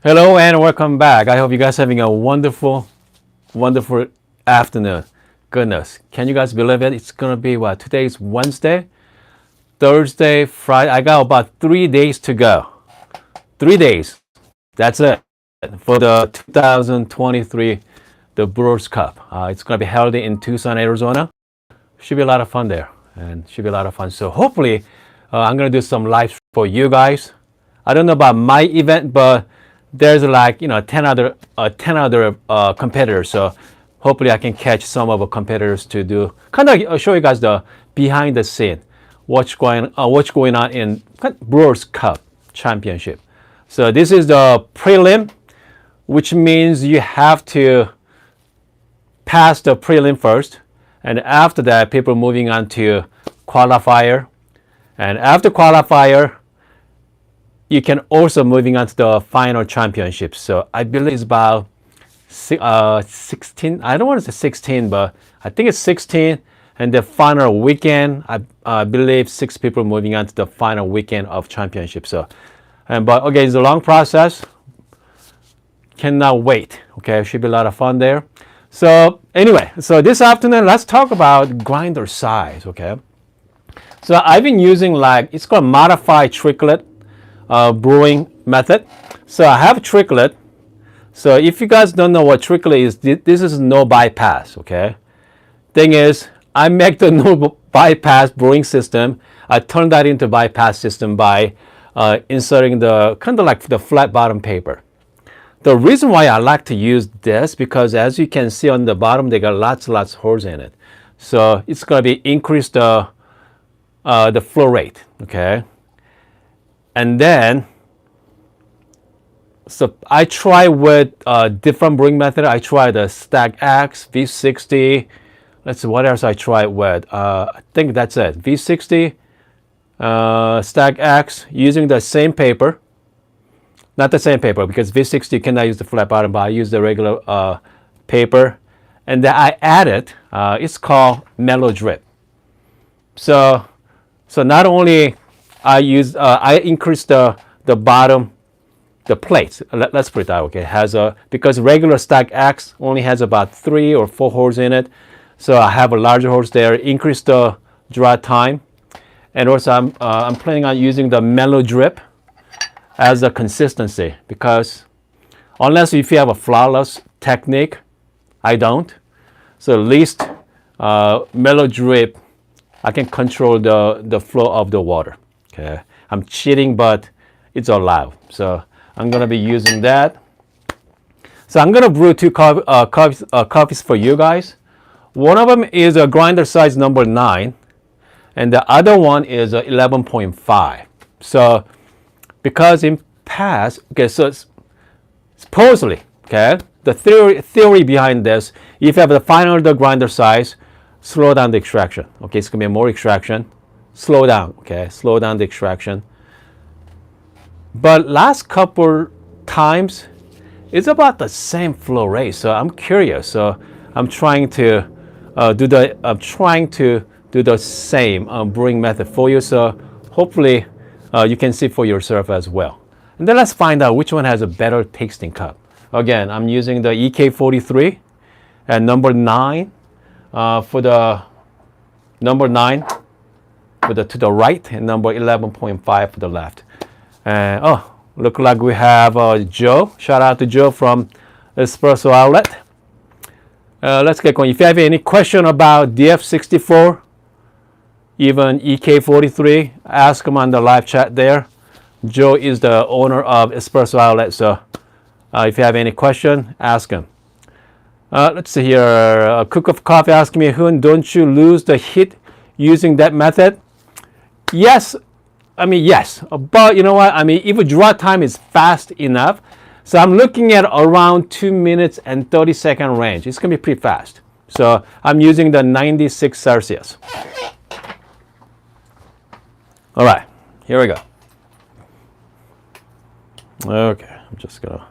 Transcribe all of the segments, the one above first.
Hello and welcome back. I hope you guys are having a wonderful, wonderful afternoon. Goodness, can you guys believe it? It's gonna be what? Today is Wednesday, Thursday, Friday. I got about 3 days to go. 3 days. That's it for the 2023 the Brewers Cup. It's gonna be held in Tucson, Arizona. Should be a lot of fun there, and should be a lot of fun. So hopefully, I'm gonna do some live for you guys. I don't know about my event, but there's like 10 other competitors. So hopefully I can catch some of the competitors to do kind of show you guys the behind the scene, what's going on in Brewers Cup Championship. So this is the prelim, which means you have to pass the prelim first, and after that people moving on to qualifier, and after qualifier you can also moving on to the final championship. So I believe it's about 16. I don't want to say 16, but I think it's 16. And the final weekend, I believe 6 people moving on to the final weekend of championship. So, but okay, it's a long process. Cannot wait. Okay, it should be a lot of fun there. So anyway, so this afternoon, let's talk about grinder size. Okay, so I've been using it's called modified tricklet brewing method. So I have tricklet. So if you guys don't know what tricklet is, this is no bypass. Okay, thing is, I make the no bypass brewing system. I turn that into bypass system by inserting the kind of like the flat bottom paper. The reason why I like to use this, because as you can see on the bottom, they got lots of holes in it. So it's gonna be increase the flow rate. Okay. And then, so I try with different brewing method. I try the Stack X, V60. Let's see what else I tried with. I think that's it. V60, Stack X, using the same paper. Not the same paper, because V60 cannot use the flat bottom, but I use the regular paper. And then I added, it's called Mellow Drip. So not only I increase the bottom, the plates. Let's put it that way. Okay, has because regular Stack X only has about 3 or 4 holes in it, so I have a larger holes there. Increase the dry time, and also I'm planning on using the Mellow Drip as a consistency, because unless if you have a flawless technique, I don't. So at least Mellow Drip, I can control the flow of the water. Okay, I'm cheating, but it's allowed. So I'm gonna be using that. So I'm gonna brew 2 coffees for you guys. One of them is a grinder size number 9, and the other one is 11.5. So because in past, okay, so supposedly, okay, the theory behind this, if you have the final the grinder size, slow down the extraction. Okay, it's gonna be more extraction. Slow down, okay? Slow down the extraction. But last couple times, it's about the same flow rate. So I'm curious. So I'm trying to do the same brewing method for you. So hopefully you can see for yourself as well. And then let's find out which one has a better tasting cup. Again, I'm using the EK43 and number 9 for the number 9. To the right, and number 11.5 to the left. And look like we have Joe. Shout out to Joe from Espresso Outlet. Let's get going. If you have any question about DF64, even EK43, ask him on the live chat there. Joe is the owner of Espresso Outlet, so if you have any question, ask him. Let's see here. A cook of coffee asking me, Hoon, don't you lose the heat using that method? Yes, yes, but you know what? If a draw time is fast enough, so I'm looking at around 2 minutes and 30-second range. It's gonna be pretty fast. So I'm using the 96 Celsius. All right, here we go. Okay, I'm just gonna.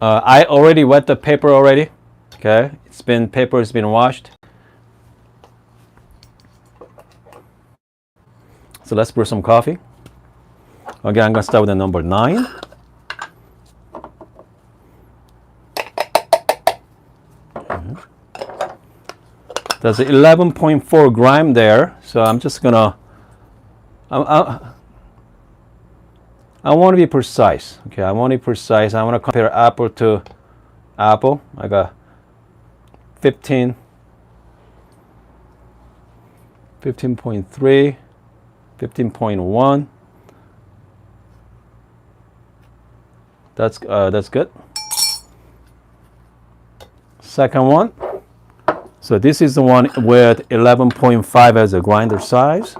I already wet the paper already. Okay, paper has been washed. So let's brew some coffee. Again, I'm going to start with the number 9. There's 11.4 gram there, so I'm just gonna. I want to be precise. Okay, I want to be precise. I want to compare apple to apple. I got 15, 15.3, 15.1. That's good. Second one. So this is the one with 11.5 as a grinder size.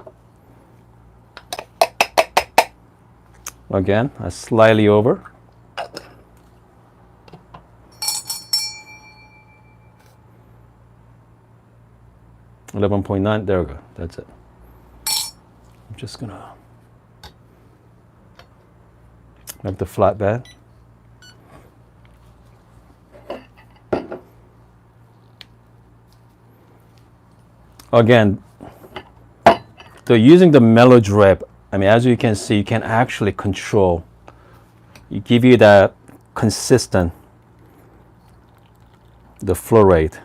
Again, slightly over. $11.9. There we go. That's it. I'm just gonna make the flatbed. Again, using the mellow drip, I mean, as you can see, you can actually control. You give you that consistent, the flow rate.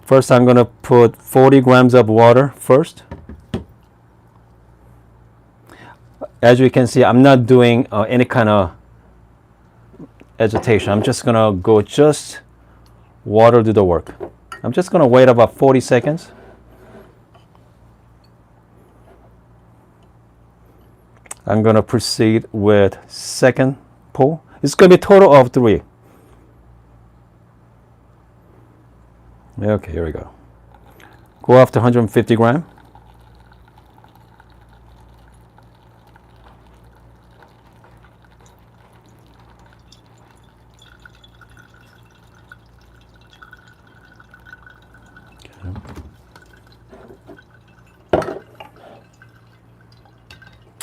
First, I'm going to put 40 grams of water first. As you can see, I'm not doing any kind of agitation. I'm just going to go just water do the work. I'm just going to wait about 40 seconds. I'm going to proceed with second pull. It's going to be a total of 3. Okay, here we go. Go after 150 gram.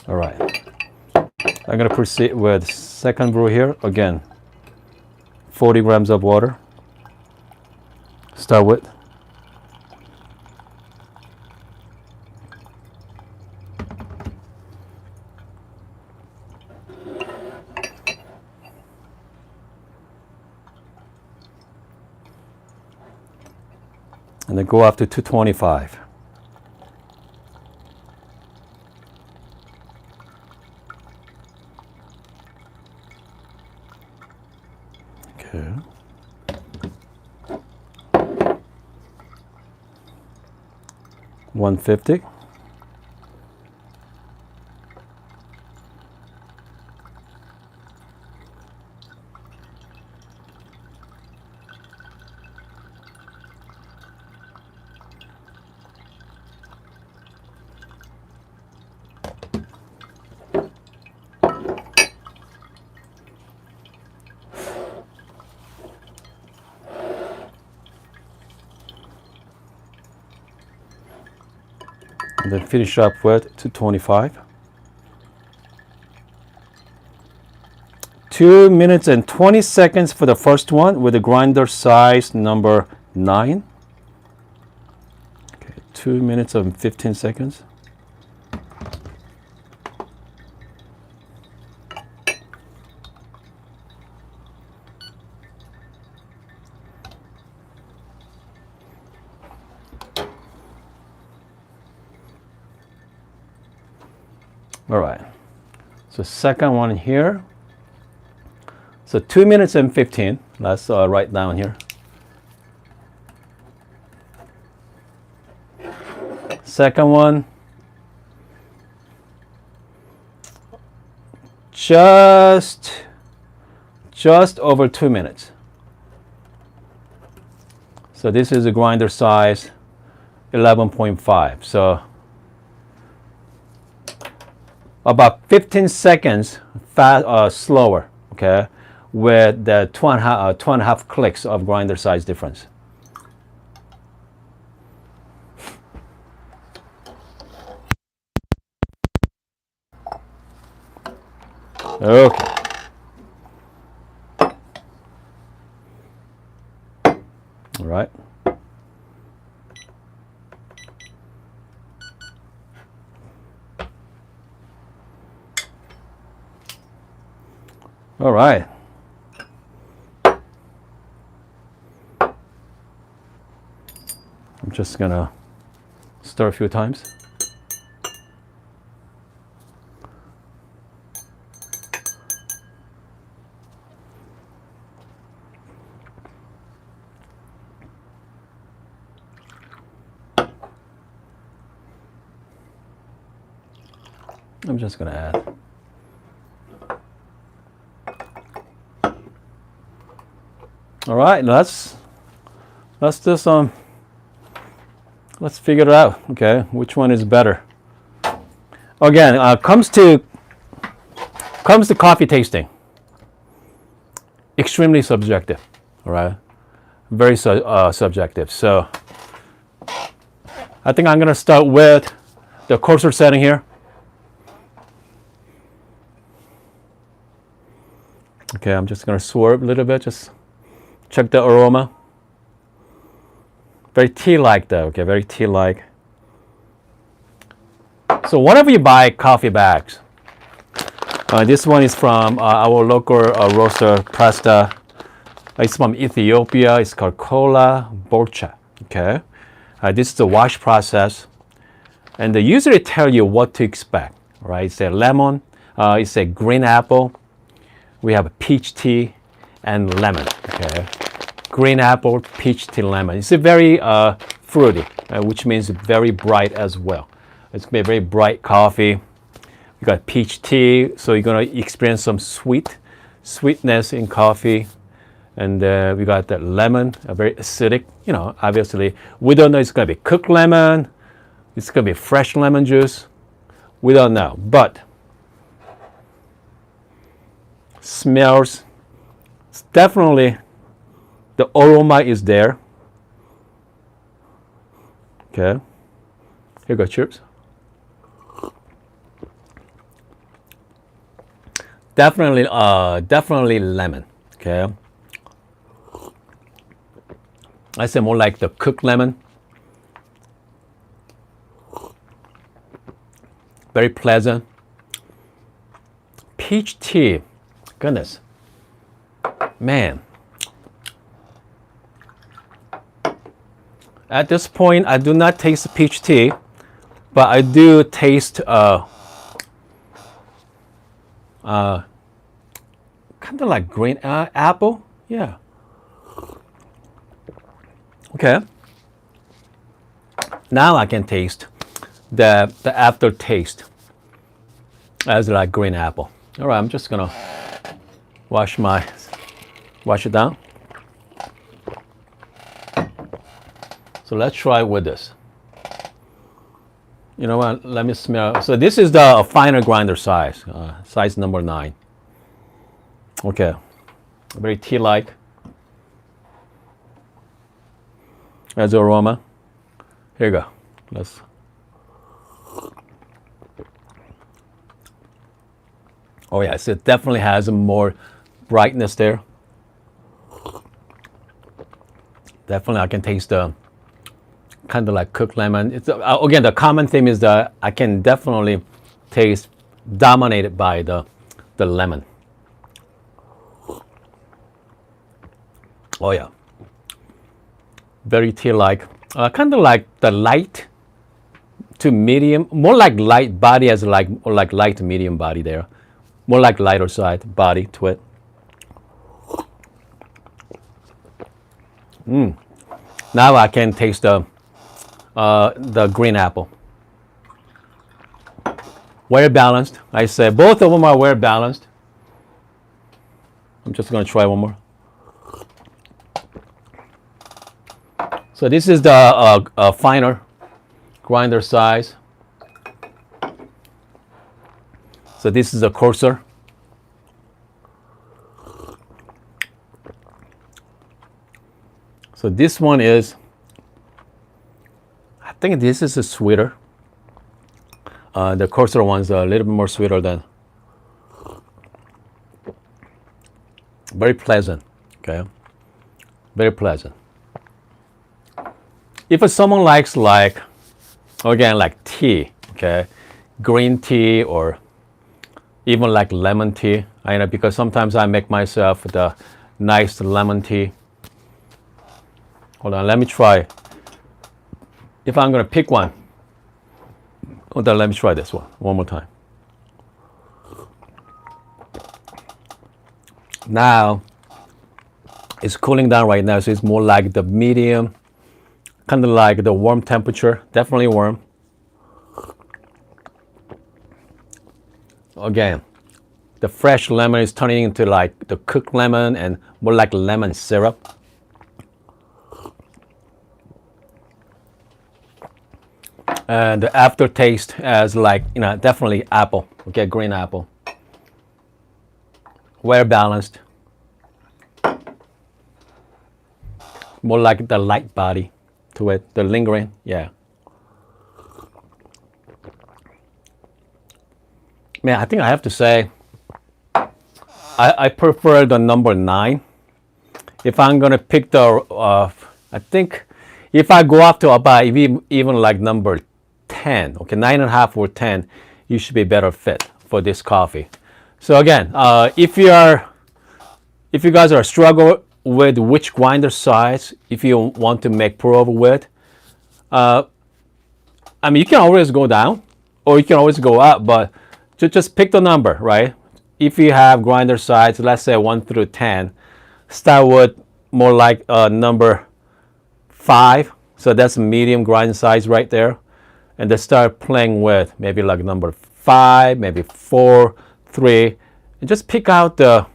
All right. I'm going to proceed with second brew here. Again, 40 grams of water. Start with. And then go up to 225. Okay. $150. And then finish up with 225. 2 minutes and 20 seconds for the first one with the grinder size number 9. Okay, 2 minutes and 15 seconds. All right, so second one here. So 2 minutes and 15. Let's write down here. Second one, just over 2 minutes. So this is a grinder size 11.5. So about 15 seconds slower, okay, with the 2.5 clicks of grinder size difference. Okay. All right. All right. just gonna stir a few times. I'm just gonna add. All right, let's do some. Let's figure it out. Okay, which one is better? Again, comes to coffee tasting. Extremely subjective. All right, very subjective. So I think I'm gonna start with the coarser setting here. Okay, I'm just gonna swirl a little bit, just check the aroma. Very tea-like though, okay, very tea-like. So whenever you buy coffee bags, this one is from our local roaster, Presta. It's from Ethiopia. It's called Kola Borcha, okay? This is the wash process. And they usually tell you what to expect, right? It's a lemon, it's a green apple. We have a peach tea and lemon, okay? Green apple, peach tea, lemon. It's a very fruity, which means very bright as well. It's going to be a very bright coffee. You got peach tea, so you're going to experience some sweetness in coffee. And we got the lemon, a very acidic, you know, obviously. We don't know it's going to be cooked lemon. It's going to be fresh lemon juice. We don't know, but smells, it's definitely, the aroma is there. Okay, here you go, cheers. Definitely lemon, okay. I say more like the cooked lemon. Very pleasant. Peach tea. Goodness, man. At this point, I do not taste peach tea, but I do taste kind of like green apple. Yeah. Okay. Now I can taste the aftertaste as like green apple. All right, I'm just gonna wash it down. So let's try with this. You know what? Let me smell. So this is the finer grinder size, size number 9. Okay, very tea-like. As the aroma. Here you go. Let's. Oh yes, it definitely has more brightness there. Definitely, I can taste the kind of like cooked lemon. It's again, the common theme is that I can definitely taste dominated by the lemon. Oh yeah, very tea-like, kind of like the light to medium, more like light body as like light to medium body there, more like lighter side body to it. Now I can taste the green apple. Well balanced. I say both of them are well balanced. I'm just going to try one more. So this is the finer grinder size. So this is the coarser. So this one is, I think this is a sweeter. The coarser one's a little bit more sweeter than. Very pleasant, okay? Very pleasant. If someone likes like, again, like tea, okay? Green tea or even like lemon tea. I know because sometimes I make myself the nice lemon tea. Hold on, let me try if I'm gonna pick one, oh, then let me try this one more time. Now it's cooling down right now, so it's more like the medium, kind of like the warm temperature, definitely warm. Again, the fresh lemon is turning into like the cooked lemon and more like lemon syrup. And the aftertaste as like, definitely apple, okay, green apple. Well balanced. More like the light body to it, the lingering, yeah. Man, I think I have to say, I prefer the number 9. If I'm gonna pick the, I think if I go up to about even like number 10, okay, 9.5 or 10, you should be better fit for this coffee. So again, if you guys are struggling with which grinder size, if you want to make pour over with, I mean, you can always go down or you can always go up, but just pick the number, right? If you have grinder size, let's say 1 through 10, start with more like number 5. So that's medium grind size right there. And then start playing with maybe like number 5, maybe 4, 3, and just pick out the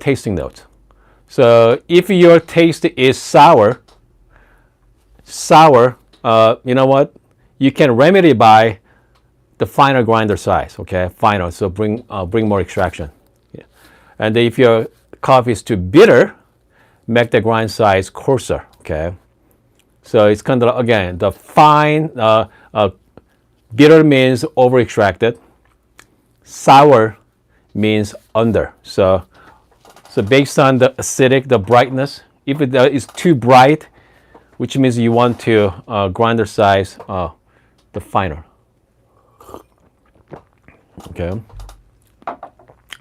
tasting notes. So if your taste is sour, you know what? You can remedy by the finer grinder size, okay? Finer, so bring more extraction. Yeah. And if your coffee is too bitter, make the grind size coarser, okay? So it's kind of, again, the fine, bitter means over extracted, sour means under. So based on the acidic, the brightness, if it is too bright, which means you want to grinder size the finer. Okay.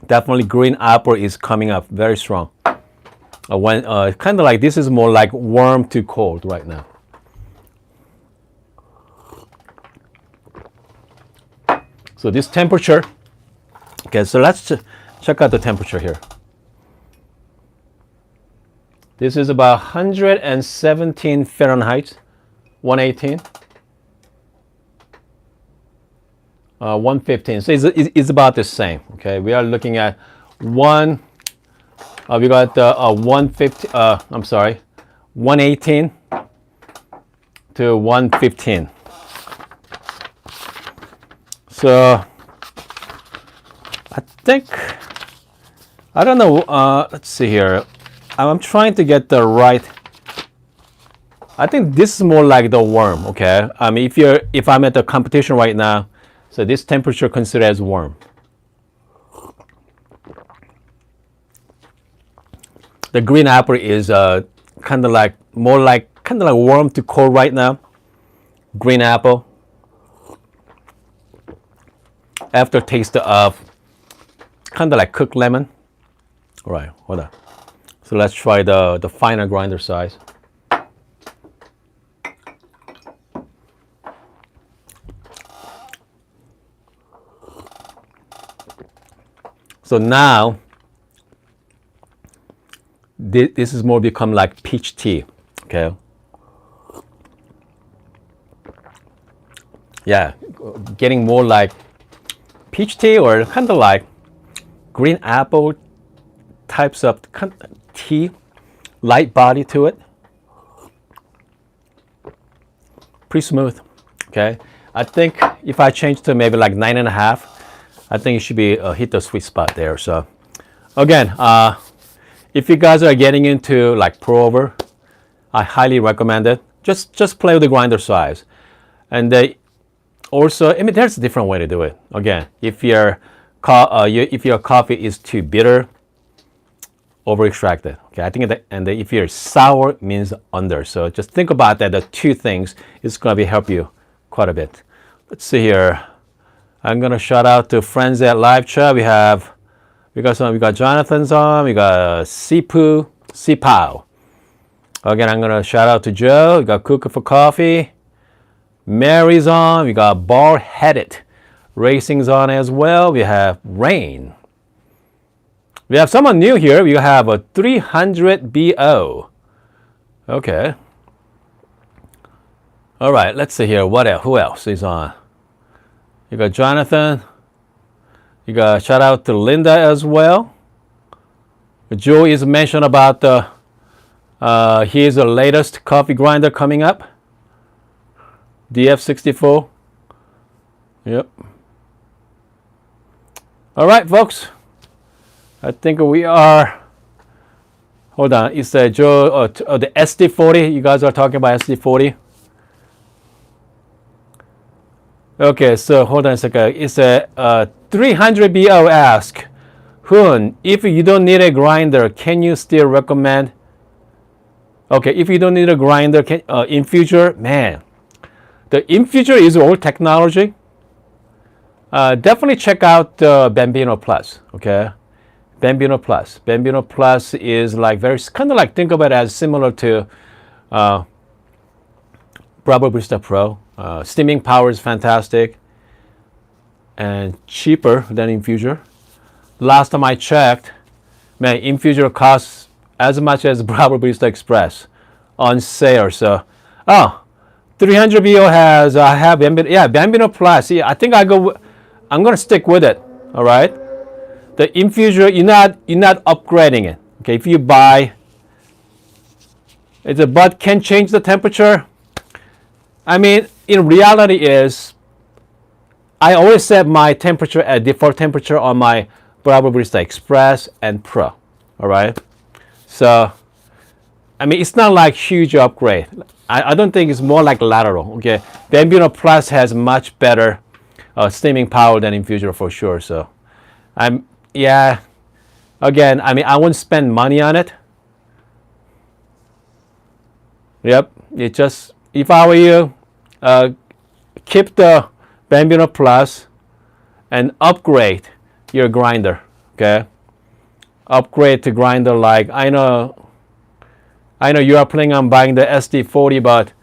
Definitely green apple is coming up very strong. When kind of like this is more like warm to cold right now. So this temperature. Okay, so let's check out the temperature here. This is about 117 Fahrenheit, 118. 115. So it's about the same. Okay, we are looking at we got 150. I'm sorry, 118 to 115. So I think, I don't know. Let's see here. I'm trying to get the right. I think this is more like the warm. Okay. I mean, if I'm at the competition right now. So this temperature considered as warm. The green apple is kind of like warm to cold right now. Green apple. Aftertaste of kind of like cooked lemon. All right, hold on. So let's try the finer grinder size. So now, this is more become like peach tea, okay? Yeah, getting more like peach tea or kind of like green apple types of tea, light body to it. Pretty smooth, okay? I think if I change to maybe like 9.5, I think it should be hit the sweet spot there. So again, if you guys are getting into like pour over, I highly recommend it. Just play with the grinder size. And also, I mean, there's a different way to do it. Again, if your coffee is too bitter, over extracted. Okay, I think if you're sour, means under. So just think about that. The two things is going to help you quite a bit. Let's see here. I'm gonna shout out to friends at live chat. We got Jonathan's on. We got Sipu, Sipao. Again, I'm gonna shout out to Joe. We got Cooker for Coffee. Mary's on. We got Bar Headed. Racing's on as well. We have Rain. We have someone new here. We have a 300 BO. Okay. All right, let's see here. What else? Who else is on? You got Jonathan. You got shout out to Linda as well. Joe is mentioned about here's the latest coffee grinder coming up. DF64. Yep. All right, folks. I think we are. Hold on. It's Joe. The SD40. You guys are talking about SD40. Okay, so hold on a second. It's a 300 BO ask. Hoon, if you don't need a grinder, can you still recommend? Okay, if you don't need a grinder, infuser, man, the infuser is old technology. Definitely check out Bambino Plus. Okay, Bambino Plus. Bambino Plus is like very kind of like think of it as similar to Bravo Barista Pro. Steaming power is fantastic and cheaper than infuser. Last time I checked, man, infuser costs as much as Bravo Barista Express on sale. So, 300 BO has I have Bambino Plus. Yeah, I think I'm gonna stick with it. All right, the infuser you're not upgrading it. Okay, if you buy, but can change the temperature. I mean, in reality is, I always set my temperature at default temperature on my Bravo Barista Express and Pro. All right. So, I mean, it's not like huge upgrade. I don't think it's more like lateral. Okay. Bambino Plus has much better steaming power than infuser for sure. So, again, I mean, I won't spend money on it. Yep. If I were you, keep the Bambino Plus and upgrade your grinder. Okay, upgrade to grinder. Like I know you are planning on buying the SD40, but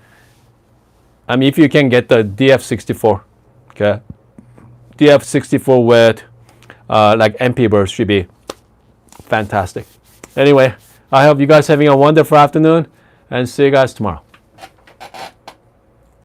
I mean if you can get the DF64, okay, DF64 with like MP burst should be fantastic. Anyway, I hope you guys having a wonderful afternoon and see you guys tomorrow.